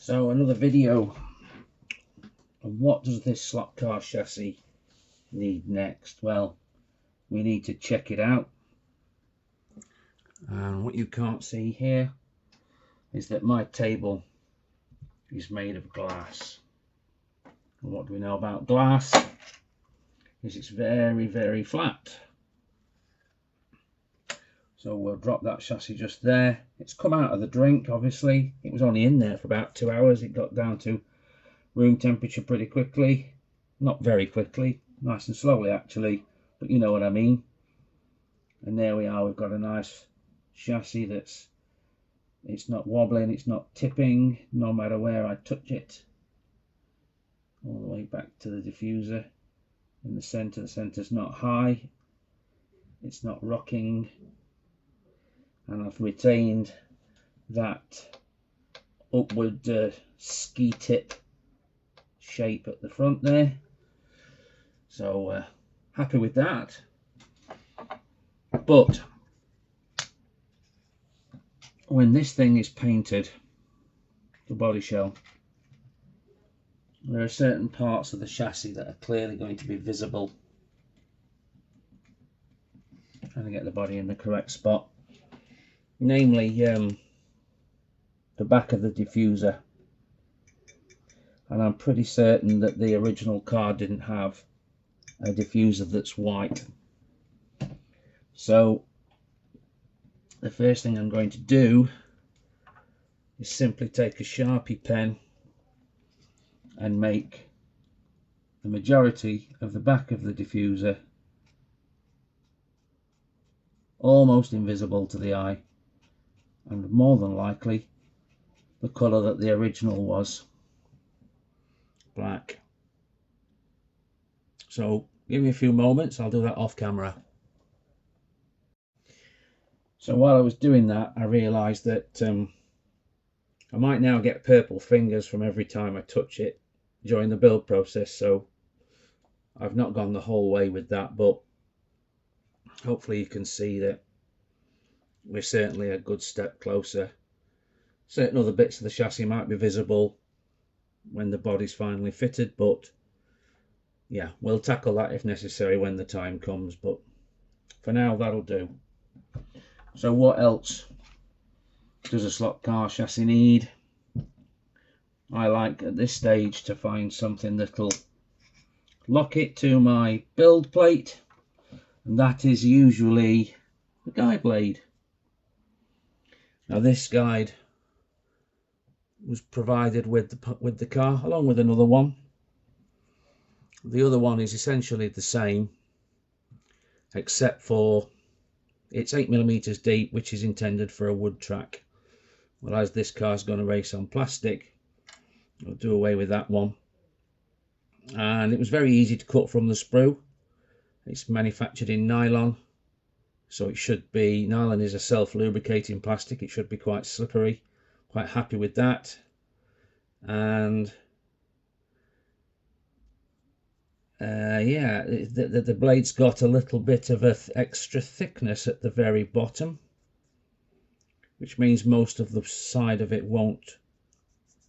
So another video of what does this slot car chassis need next. Well, we need to check it out, and what you can't see here is that my table is made of glass. And what do we know about glass? Is it's very, very flat. So we'll drop that chassis just there. It's come out of the drink, obviously. It was only in there for about 2 hours. It got down to room temperature pretty quickly. Not very quickly, nice and slowly actually, but you know what I mean. And there we are, we've got a nice chassis it's not wobbling, it's not tipping, no matter where I touch it. All the way back to the diffuser in the centre's not high, it's not rocking, and I've retained that upward ski tip shape at the front there. So happy with that. But when this thing is painted, the body shell, there are certain parts of the chassis that are clearly going to be visible. Trying to get the body in the correct spot, namely the back of the diffuser, and I'm pretty certain that the original car didn't have a diffuser that's white. So the first thing I'm going to do is simply take a Sharpie pen and make the majority of the back of the diffuser almost invisible to the eye, and more than likely the colour that the original was, black. So give me a few moments, I'll do that off camera. So while I was doing that, I realised that I might now get purple fingers from every time I touch it during the build process, so I've not gone the whole way with that, but hopefully you can see that we're certainly a good step closer. Certain other bits of the chassis might be visible when the body's finally fitted, but yeah, we'll tackle that if necessary when the time comes, but for now that'll do. So what else does a slot car chassis need? I like at this stage to find something that'll lock it to my build plate, and that is usually the guide blade. Now this guide was provided with the car along with another one. The other one is essentially the same, except for it's 8mm deep, which is intended for a wood track. Well, as this car's going to race on plastic, I'll do away with that one. And it was very easy to cut from the sprue. It's manufactured in nylon, so it should be, nylon is a self-lubricating plastic, it should be quite slippery. Quite happy with that. And yeah, the blade's got a little bit of extra thickness at the very bottom, which means most of the side of it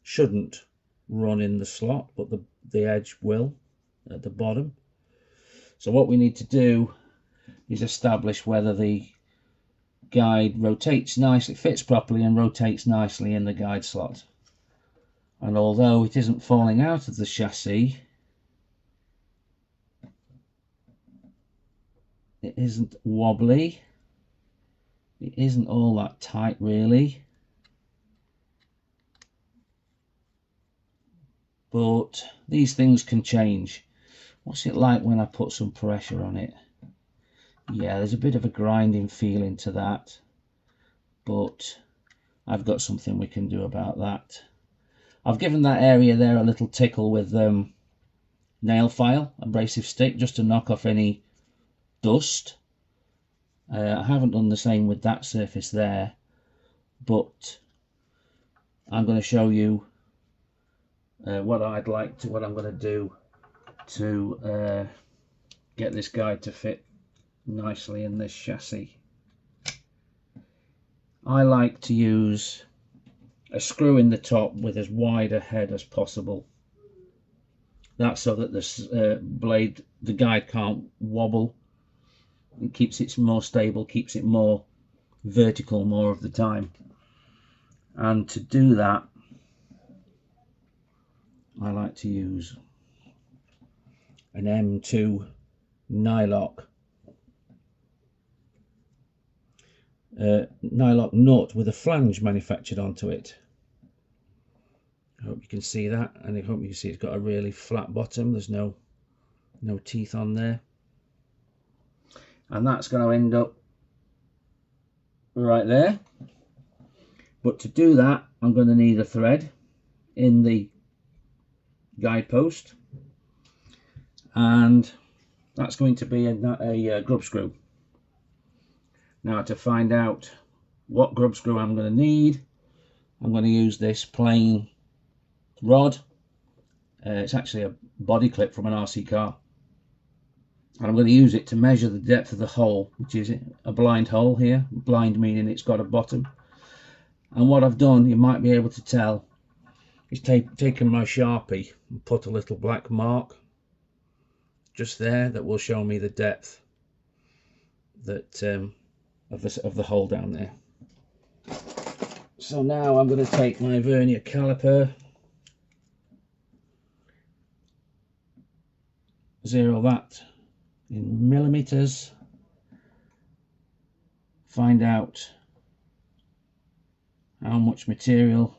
shouldn't run in the slot, but the edge will at the bottom. So what we need to do is establish whether the guide rotates nicely, fits properly and rotates nicely in the guide slot. And although it isn't falling out of the chassis, it isn't wobbly, it isn't all that tight really, but these things can change. What's it like when I put some pressure on it? Yeah, there's a bit of a grinding feeling to that, but I've got something we can do about that. I've given that area there a little tickle with nail file, abrasive stick, just to knock off any dust. I haven't done the same with that surface there, but I'm going to show you what I'm going to do to get this guide to fit nicely in this chassis. I like to use a screw in the top with as wide a head as possible. That's so that the blade, the guide can't wobble. It keeps it more stable, keeps it more vertical more of the time. And to do that, I like to use an M2 nylock nut with a flange manufactured onto it. I hope you can see that, and I hope you can see it's got a really flat bottom. There's no teeth on there, and that's going to end up right there. But to do that, I'm going to need a thread in the guidepost, and that's going to be a grub screw. Now, to find out what grub screw I'm going to need, I'm going to use this plain rod. It's actually a body clip from an RC car, and I'm going to use it to measure the depth of the hole, which is a blind hole here. Blind meaning it's got a bottom. And what I've done, you might be able to tell, is taken my Sharpie and put a little black mark just there that will show me the depth that of the hole down there. So now I'm going to take my vernier caliper, zero that in millimeters, find out how much material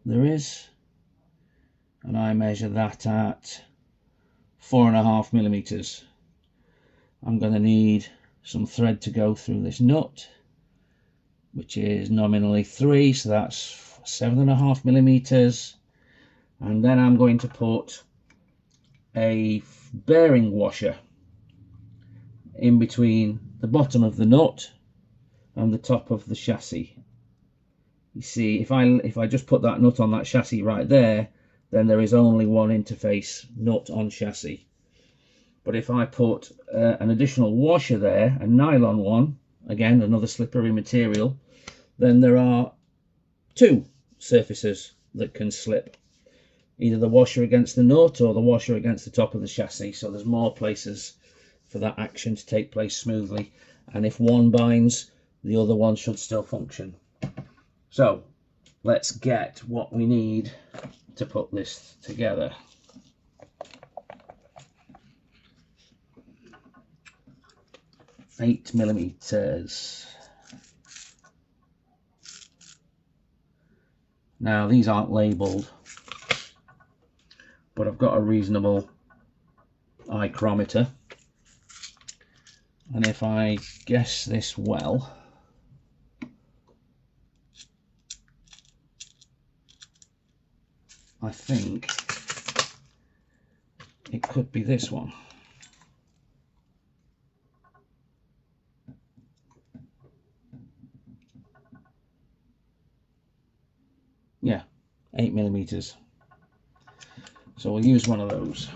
there is, and I measure that at 4.5 millimeters. I'm going to need some thread to go through this nut, which is nominally 3, so that's 7.5 millimeters. And then I'm going to put a bearing washer in between the bottom of the nut and the top of the chassis. You see, if I just put that nut on that chassis right there, then there is only one interface nut on chassis. But if I put an additional washer there, a nylon one, again another slippery material, then there are 2 surfaces that can slip. Either the washer against the nut or the washer against the top of the chassis, so there's more places for that action to take place smoothly. And if one binds, the other one should still function. So let's get what we need to put this together. Eight millimeters. Now these aren't labelled, but I've got a reasonable micrometer, and if I guess this well, I think it could be this one. Yeah, 8 millimeters. So we'll use one of those.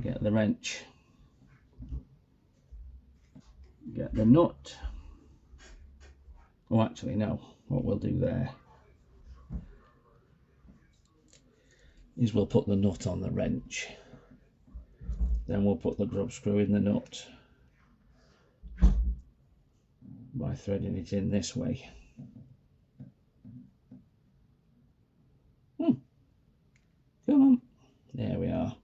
Get the wrench. Get the nut. Oh, actually, no. What we'll do there is we'll put the nut on the wrench. Then we'll put the grub screw in the nut by threading it in this way. Come on. There we are.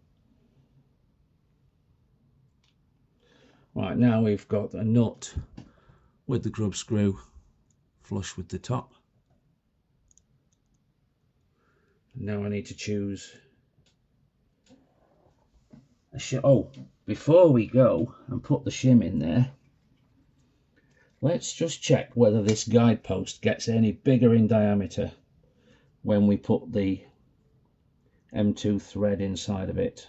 Right, now we've got a nut with the grub screw flush with the top. Now I need to choose a shim. Oh, before we go and put the shim in there, let's just check whether this guidepost gets any bigger in diameter when we put the M2 thread inside of it.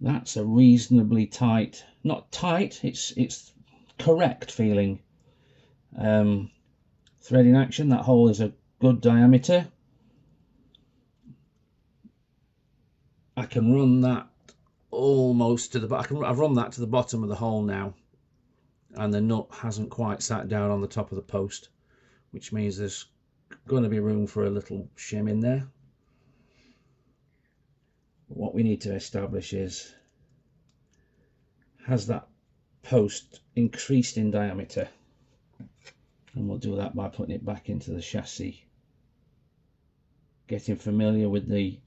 That's a reasonably tight, not tight, it's correct feeling threading action. That hole is a good diameter. I can run that almost to the, I've run that to the bottom of the hole now, and the nut hasn't quite sat down on the top of the post, which means there's going to be room for a little shim in there. What we need to establish is, has that post increased in diameter? And we'll do that by putting it back into the chassis, getting familiar with the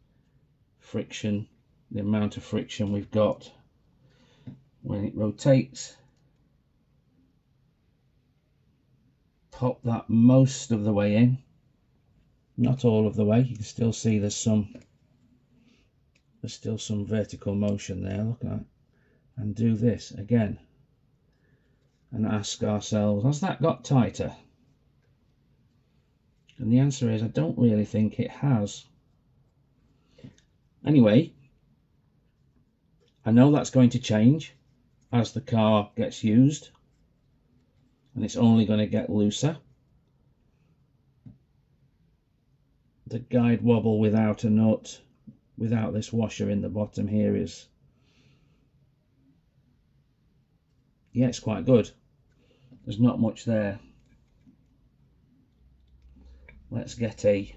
friction, the amount of friction we've got when it rotates. Pop that most of the way in, not all of the way. You can still see there's still some vertical motion there. Look at that. And do this again and ask ourselves, has that got tighter? And the answer is, I don't really think it has. Anyway, I know that's going to change as the car gets used, and it's only going to get looser. The guide wobble without a nut, without this washer in the bottom here is, yeah, it's quite good. There's not much there. Let's get a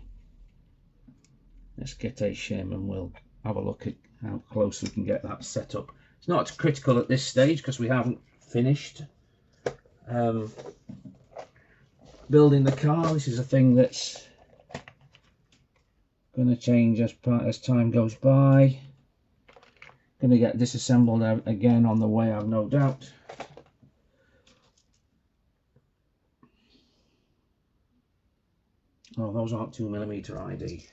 shim and we'll have a look at how close we can get that set up. It's not critical at this stage because we haven't finished building the car. This is a thing that's going to change as time goes by. Going to get disassembled again on the way, I've no doubt. Oh, those aren't 2mm ID.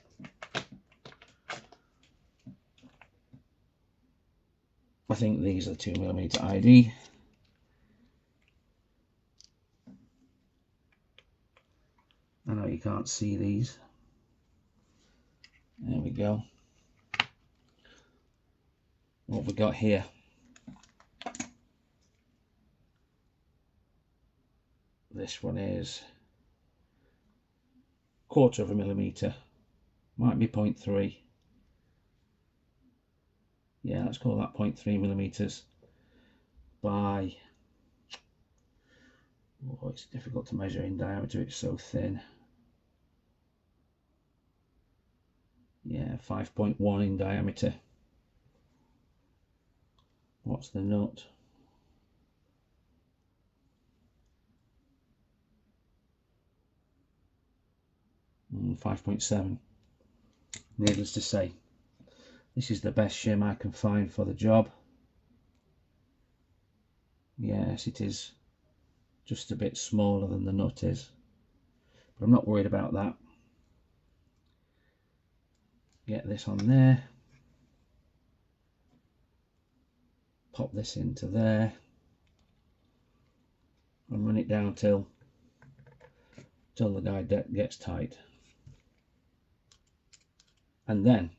I think these are 2mm ID. I know you can't see these. There we go. What have we got here? This one is 1/4 mm. Might be 0.3. Yeah, let's call that 0.3mm by, oh, it's difficult to measure in diameter, it's so thin. Yeah, 5.1 in diameter. What's the nut? Mm, 5.7. Needless to say, this is the best shim I can find for the job. Yes, it is just a bit smaller than the nut is, but I'm not worried about that. Get this on there, pop this into there, and run it down till the guide gets tight. And then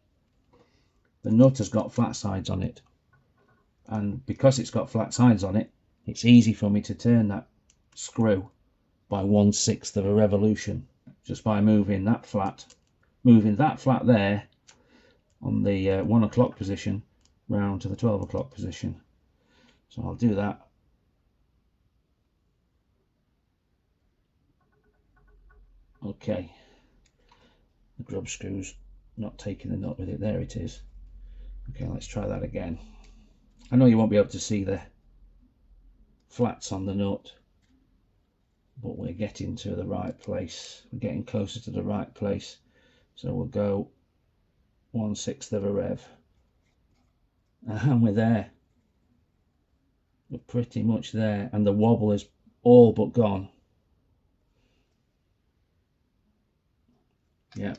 the nut has got flat sides on it, and because it's got flat sides on it, it's easy for me to turn that screw by 1/6 of a revolution just by moving that flat there on the 1 o'clock position round to the 12 o'clock position. So I'll do that. Okay, the grub screw's not taking the nut with it. There it is. Okay, let's try that again. I know you won't be able to see the flats on the nut, but we're getting to the right place. We're getting closer to the right place. So we'll go 1/6 of a rev. And we're there. We're pretty much there. And the wobble is all but gone. Yeah.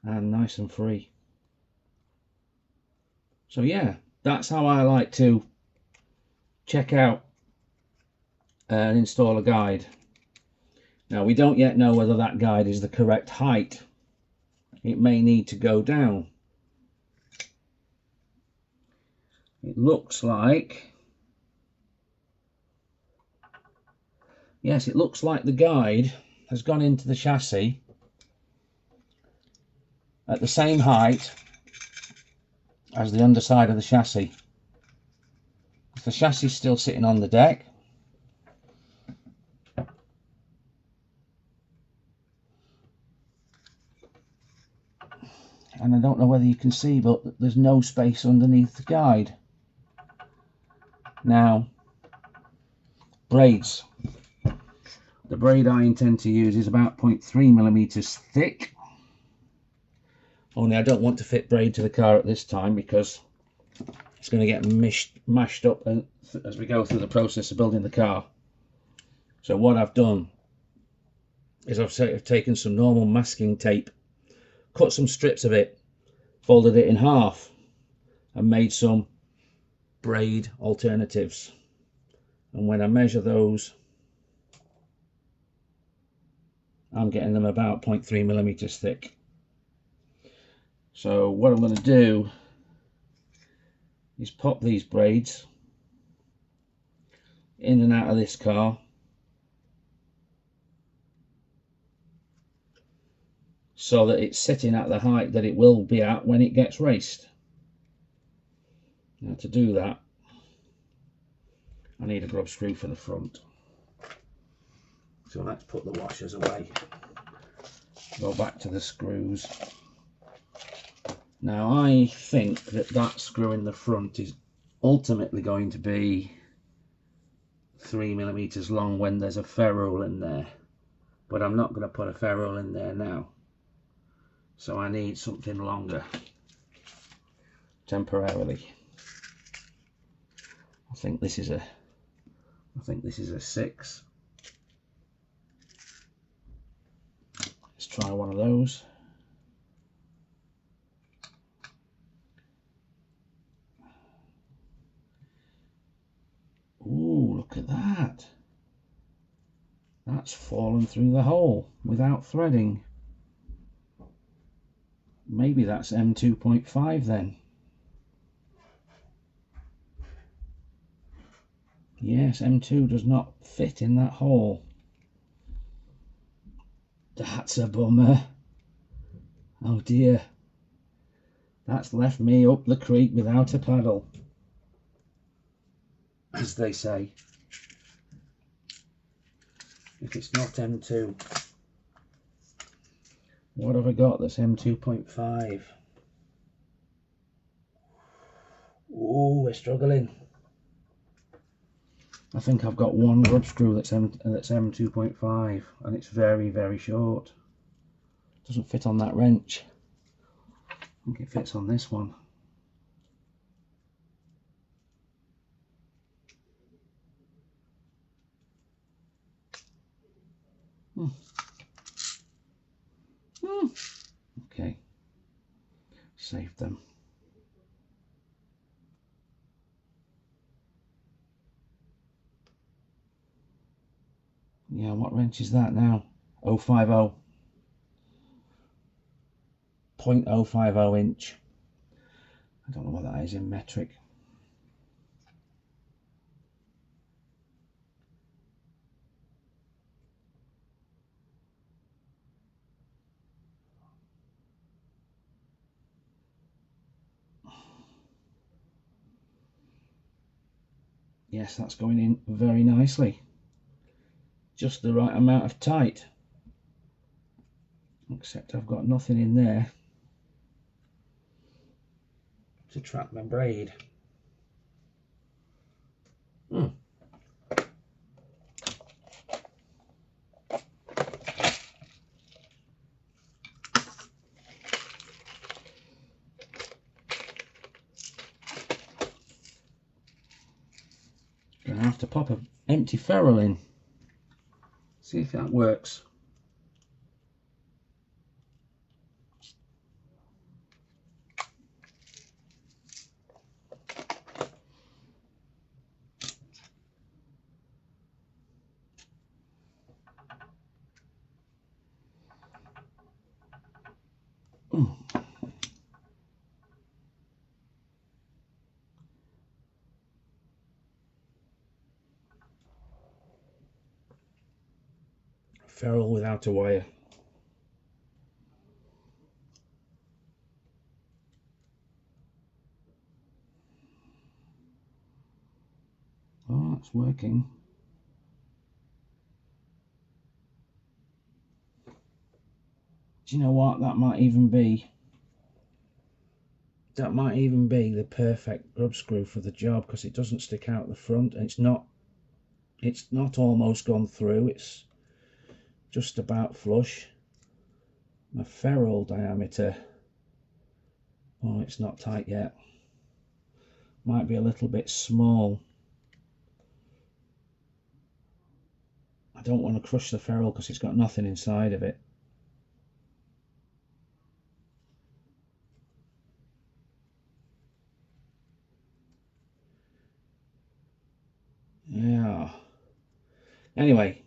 And nice and free. So yeah, that's how I like to check out and install a guide. Now we don't yet know whether that guide is the correct height. It may need to go down. It looks like, yes, it looks like the guide has gone into the chassis at the same height as the underside of the chassis. The chassis is still sitting on the deck, and I don't know whether you can see, but there's no space underneath the guide. Now, braids. The braid I intend to use is about 0.3 millimeters thick. Only I don't want to fit braid to the car at this time because it's going to get mashed up as we go through the process of building the car. So what I've done is I've taken some normal masking tape, cut some strips of it, folded it in half, and made some braid alternatives. And when I measure those, I'm getting them about 0.3 millimeters thick. So what I'm going to do is pop these braids in and out of this car so that it's sitting at the height that it will be at when it gets raced. Now to do that, I need a grub screw for the front. So let's put the washers away. Go back to the screws. Now I think that screw in the front is ultimately going to be 3 millimeters long when there's a ferrule in there, but I'm not going to put a ferrule in there now, so I need something longer temporarily. I think this is a 6. Let's try one of those. Ooh, look at that. That's fallen through the hole without threading. Maybe that's M2.5 then. Yes, M2 does not fit in that hole. That's a bummer. Oh dear. That's left me up the creek without a paddle, as they say. If it's not M2, what have I got that's M2.5? Oh, we're struggling. I think I've got one grub screw that's M2.5, and it's very, very short. Doesn't fit on that wrench. I think it fits on this one. Okay, saved them. Yeah, what wrench is that now? 050. 0.050 inch. I don't know what that is in metric. Yes, that's going in very nicely. Just the right amount of tight. Except I've got nothing in there to trap my braid. Gonna have to pop an empty ferrule in. See if that works. Ferrule without a wire. Oh, it's working. Do you know what? That might even be that might even be the perfect grub screw for the job, because it doesn't stick out the front, and it's not almost gone through, it's just about flush. My ferrule diameter, oh, it's not tight yet, might be a little bit small. I don't want to crush the ferrule because it's got nothing inside of it. Yeah. Anyway,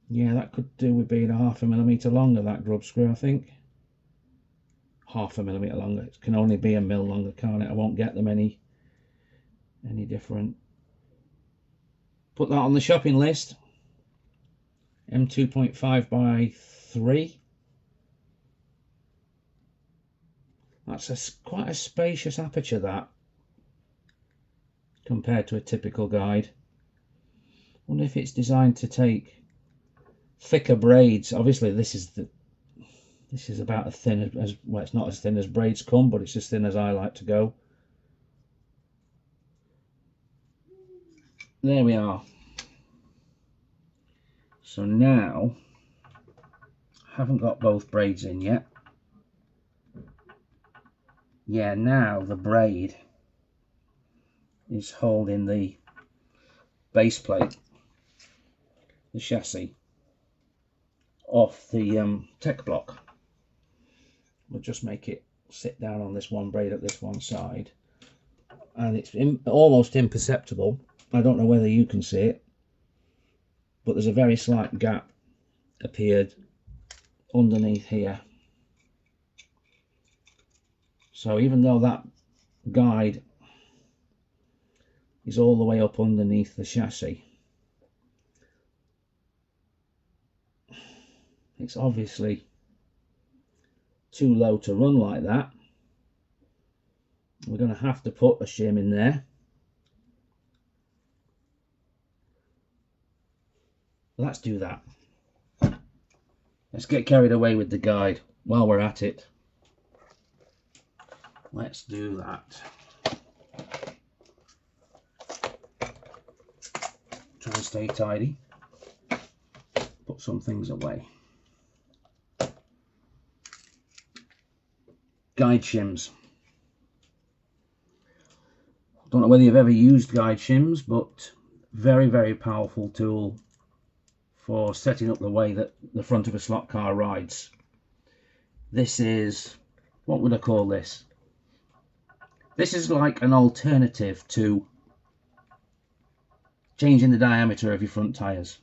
yeah, that could do with being a 1/2 millimetre longer, that grub screw, I think. 1/2 millimetre longer. It can only be a mil longer, can't it? I won't get them any different. Put that on the shopping list. M2.5 by 3. That's quite a spacious aperture, that, compared to a typical guide. I wonder if it's designed to take thicker braids. Obviously this is about as thin as, well, it's not as thin as braids come, but it's as thin as I like to go. There we are. So now, I haven't got both braids in yet. Yeah, now the braid is holding the base plate, the chassis, off the tech block. We'll just make it sit down on this one braid at this one side, and it's almost imperceptible. I don't know whether you can see it, but there's a very slight gap appeared underneath here. So even though that guide is all the way up underneath the chassis, it's obviously too low to run like that. We're going to have to put a shim in there. Let's do that. Let's get carried away with the guide while we're at it. Let's do that. Try and stay tidy. Put some things away. Guide shims. Don't know whether you've ever used guide shims, but very, very powerful tool for setting up the way that the front of a slot car rides. This is, what would I call this? This is like an alternative to changing the diameter of your front tyres.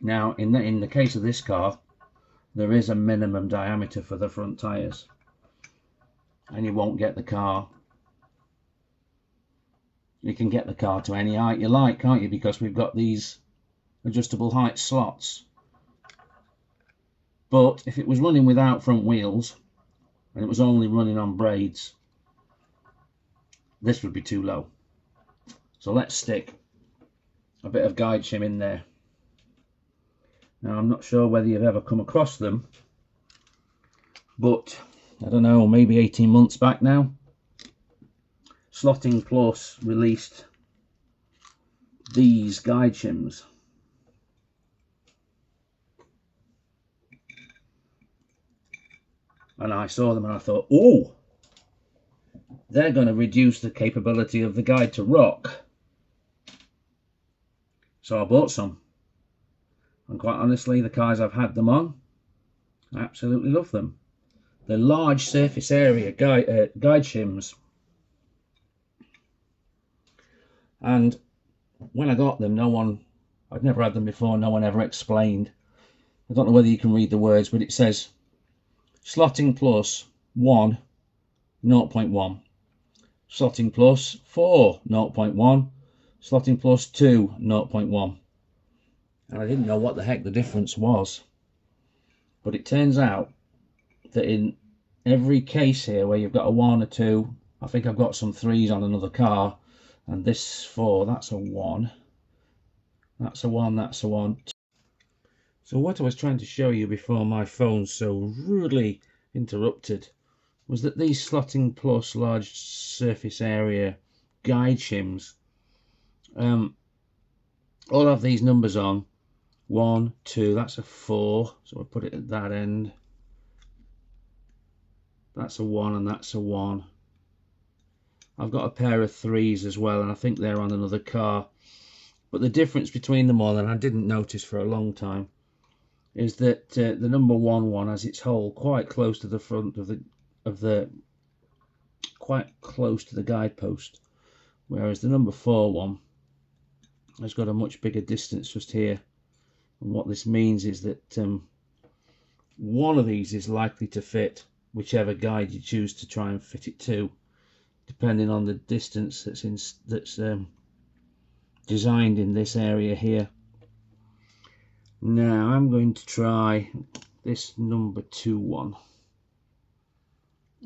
Now, in the case of this car, there is a minimum diameter for the front tyres, and you won't get the car. You can get the car to any height you like, can't you? Because we've got these adjustable height slots. But if it was running without front wheels and it was only running on braids, this would be too low. So let's stick a bit of guide shim in there. Now, I'm not sure whether you've ever come across them, but I don't know, maybe 18 months back now, Slotting Plus released these guide shims. And I saw them and I thought, oh, they're going to reduce the capability of the guide to rock. So I bought some. And quite honestly, the cars I've had them on, I absolutely love them. They're large surface area guide shims. And when I got them, I'd never had them before, no one ever explained. I don't know whether you can read the words, but it says Slotting Plus 1, 0.1. Slotting Plus 4, 0.1. Slotting Plus 2, 0.1. And I didn't know what the heck the difference was. But it turns out that in every case here where you've got a 1 or 2, I think I've got some 3s on another car, and this 4, that's a 1. That's a 1, that's a 1. So what I was trying to show you before my phone so rudely interrupted, was that these Slotting Plus large surface area guide shims all have these numbers on. 1, 2, that's a 4, so we'll put it at that end. That's a 1 and that's a 1. I've got a pair of 3s as well, and I think they're on another car. But the difference between them all, and I didn't notice for a long time, is that the number 1 has its hole quite close to the front of the quite close to the guidepost, whereas the number 4 has got a much bigger distance just here. And what this means is that one of these is likely to fit whichever guide you choose to try and fit it to, depending on the distance that's designed in this area here. Now I'm going to try this number 2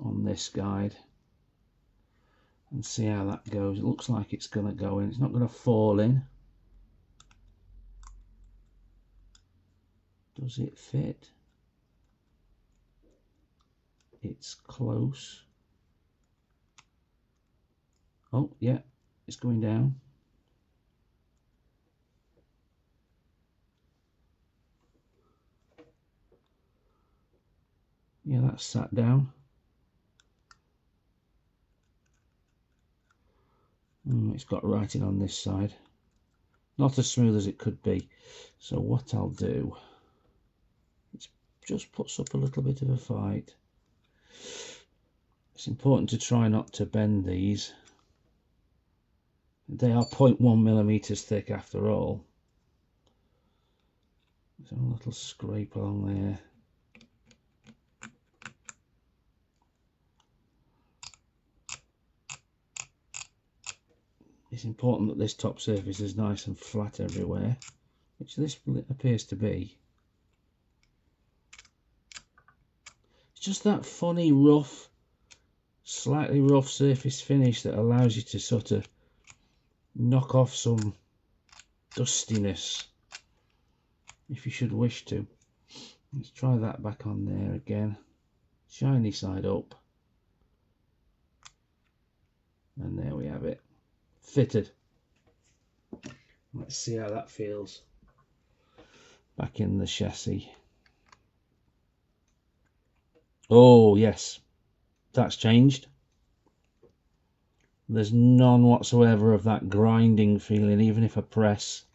on this guide and see how that goes. It looks like it's going to go in. It's not going to fall in. Does it fit? It's close. Oh yeah, it's going down. Yeah, that's sat down. It's got writing on this side. Not as smooth as it could be. So what I'll do, it just puts up a little bit of a fight. It's important to try not to bend these. They are 0.1 millimeters thick after all. There's a little scrape along there. It's important that this top surface is nice and flat everywhere, which this appears to be. It's just that funny rough, slightly rough surface finish that allows you to sort of knock off some dustiness if you should wish to. Let's try that back on there again. Shiny side up. And there we have it. Fitted. Let's see how that feels back in the chassis. Oh yes, that's changed. There's none whatsoever of that grinding feeling, even if I press.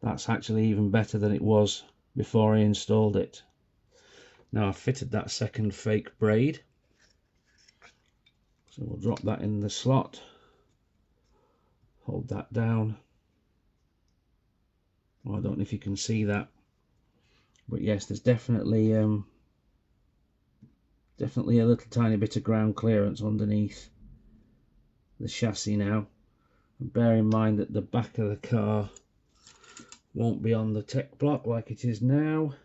That's actually even better than it was before I installed it. Now I've fitted that second fake braid, so we'll drop that in the slot. Hold that down. Well, I don't know if you can see that, but yes, there's definitely a little tiny bit of ground clearance underneath the chassis now. And bear in mind that the back of the car won't be on the tech block like it is now.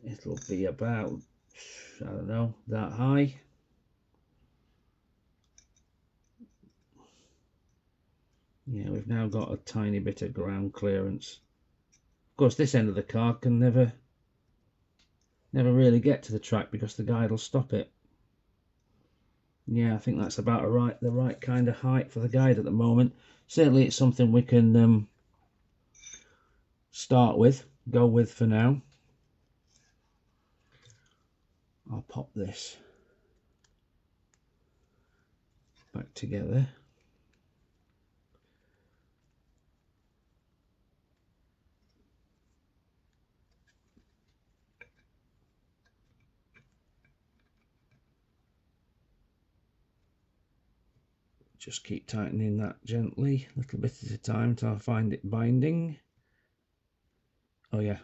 It'll be about, I don't know, that high. Yeah, we've now got a tiny bit of ground clearance. Of course, this end of the car can never really get to the track because the guide will stop it. Yeah, I think that's about the right kind of height for the guide at the moment. Certainly it's something we can go with for now. I'll pop this back together. Just keep tightening that gently, a little bit at a time until I find it binding. Oh yeah,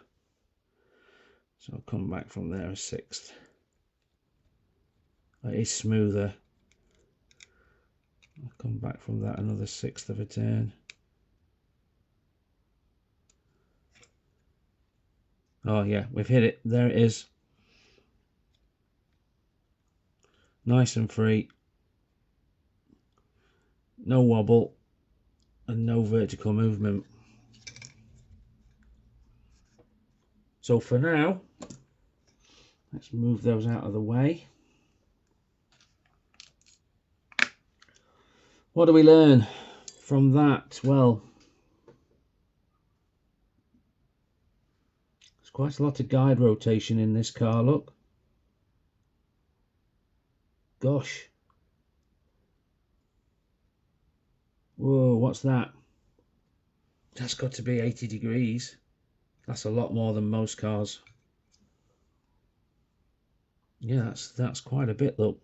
so I'll come back from there a sixth. It is smoother. I'll come back from that another sixth of a turn. Oh yeah, we've hit it. There it is. Nice and free. No wobble and no vertical movement. So for now, Let's move those out of the way. What do we learn from that? Well, there's quite a lot of guide rotation in this car, look. Gosh. Whoa, what's that? That's got to be 80 degrees. That's a lot more than most cars. Yeah, that's quite a bit, look.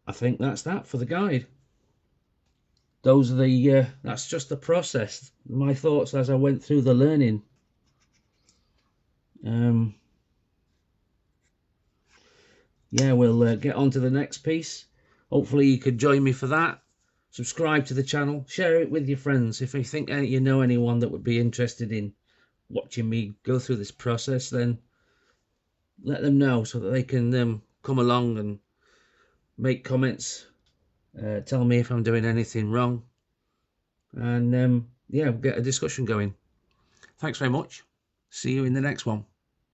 I think that's that for the guide. Those are the that's just the process. My thoughts as I went through the learning. Yeah, we'll get on to the next piece. Hopefully you could join me for that. Subscribe to the channel, share it with your friends. If you think you know anyone that would be interested in watching me go through this process, then let them know so that they can come along and make comments, tell me if I'm doing anything wrong, and yeah, we'll get a discussion going. Thanks very much. See you in the next one.